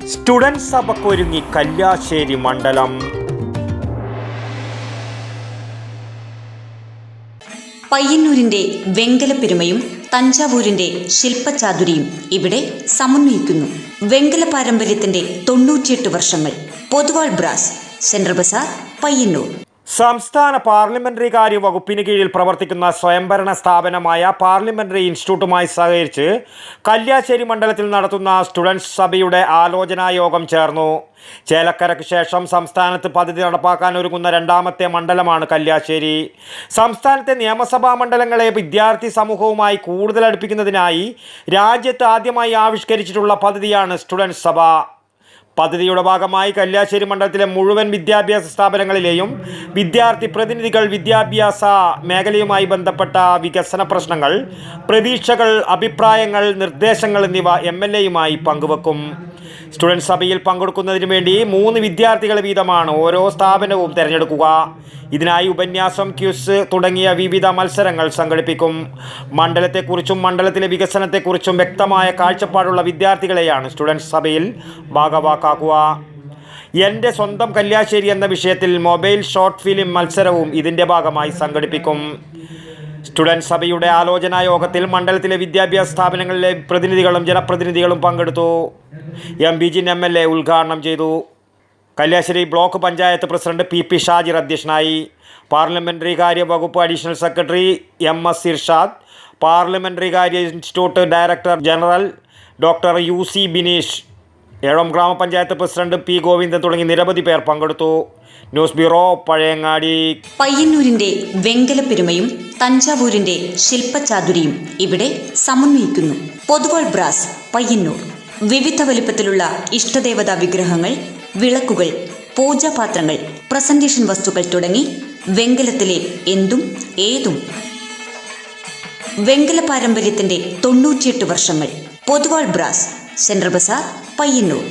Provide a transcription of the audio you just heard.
Students സഭക്കൊരുങ്ങി Kalliasseri മണ്ഡലം. പയ്യന്നൂരിന്റെ വെങ്കലപ്പെരുമയും തഞ്ചാവൂരിന്റെ ശില്പചാതുരിയും ഇവിടെ സമന്വയിക്കുന്നു. വെങ്കല പാരമ്പര്യത്തിന്റെ 98 വർഷങ്ങൾ. Poduval brass, central Bazar, Payyanur. സംസ്ഥാന പാർലമെന്ററി കാര്യ വകുപ്പിന് കീഴിൽ പ്രവർത്തിക്കുന്ന സ്വയംഭരണ സ്ഥാപനമായ പാർലമെന്ററി ഇൻസ്റ്റിറ്റ്യൂട്ടുമായി സഹകരിച്ച് കല്യാശ്ശേരി മണ്ഡലത്തിൽ നടത്തുന്ന സ്റ്റുഡൻസ് സഭയുടെ ആലോചനാ യോഗം ചേർന്നു. ചേലക്കരയ്ക്ക് ശേഷം സംസ്ഥാനത്ത് പദ്ധതി നടപ്പാക്കാൻ ഒരുങ്ങുന്ന രണ്ടാമത്തെ മണ്ഡലമാണ് കല്യാശ്ശേരി. സംസ്ഥാനത്തെ നിയമസഭാ മണ്ഡലങ്ങളെ വിദ്യാർത്ഥി സമൂഹവുമായി കൂടുതൽ അടുപ്പിക്കുന്നതിനായി രാജ്യത്ത് ആദ്യമായി ആവിഷ്കരിച്ചിട്ടുള്ള പദ്ധതിയാണ് സ്റ്റുഡൻസ് സഭ. പദ്ധതിയുടെ ഭാഗമായി കല്യാശ്ശേരി മണ്ഡലത്തിലെ മുഴുവൻ വിദ്യാഭ്യാസ സ്ഥാപനങ്ങളിലെയും വിദ്യാർത്ഥി പ്രതിനിധികൾ വിദ്യാഭ്യാസ മേഖലയുമായി ബന്ധപ്പെട്ട വികസന പ്രശ്നങ്ങൾ, പ്രതീക്ഷകൾ, അഭിപ്രായങ്ങൾ, നിർദ്ദേശങ്ങൾ എന്നിവ MLAയുമായി പങ്കുവെക്കും. സ്റ്റുഡൻസ് സഭയിൽ പങ്കെടുക്കുന്നതിന് വേണ്ടി 3 വിദ്യാർത്ഥികളെ വീതമാണ് ഓരോ സ്ഥാപനവും തിരഞ്ഞെടുക്കുക. ഇതിനായി ഉപന്യാസം, ക്വിസ് തുടങ്ങിയ വിവിധ മത്സരങ്ങൾ സംഘടിപ്പിക്കും. മണ്ഡലത്തെക്കുറിച്ചും മണ്ഡലത്തിലെ വികസനത്തെക്കുറിച്ചും വ്യക്തമായ കാഴ്ചപ്പാടുള്ള വിദ്യാർത്ഥികളെയാണ് സ്റ്റുഡൻസ് സഭയിൽ ഭാഗവാക്കാക്കുക. എൻ്റെ സ്വന്തം കല്യാശ്ശേരി എന്ന വിഷയത്തിൽ മൊബൈൽ ഷോർട്ട് ഫിലിം മത്സരവും ഇതിൻ്റെ ഭാഗമായി സംഘടിപ്പിക്കും. സ്റ്റുഡൻസ് സഭയുടെ ആലോചനാ യോഗത്തിൽ മണ്ഡലത്തിലെ വിദ്യാഭ്യാസ സ്ഥാപനങ്ങളിലെ പ്രതിനിധികളും ജനപ്രതിനിധികളും പങ്കെടുത്തു. MB ജിൻ MLA ഉദ്ഘാടനം ചെയ്തു. Kalliasseri block panchayat president PP Shajir അധ്യക്ഷനായി. പാർലമെന്ററി കാര്യ വകുപ്പ് additional secretary MS Irshad, parliamentary കാര്യ institute director general doctor UC Bineesh, Ezhome ഗ്രാമപഞ്ചായത്ത് പ്രസിഡന്റ് P ഗോവിന്ദൻ തുടങ്ങി നിരവധി പേർ പങ്കെടുത്തു. News bureau, Pazhayangadi. പയ്യന്നൂരിന്റെ വെങ്കലപ്പെരുമയും തഞ്ചാവൂരിന്റെ ശില്പചാതുരിയും ഇവിടെ സമന്വയിക്കുന്നു. പൊതുവാൾ ബ്രാസ്, പയ്യന്നൂർ. വിവിധ വലിപ്പത്തിലുള്ള ഇഷ്ടദേവതാ വിഗ്രഹങ്ങൾ, വിളക്കുകൾ, പൂജാപാത്രങ്ങൾ, പ്രസന്റേഷൻ വസ്തുക്കൾ തുടങ്ങി വെങ്കലത്തിലെ എന്തും ഏതും. വെങ്കല പാരമ്പര്യത്തിന്റെ 98 വർഷങ്ങൾ. Poduval brass, central Bazar, Payyanur.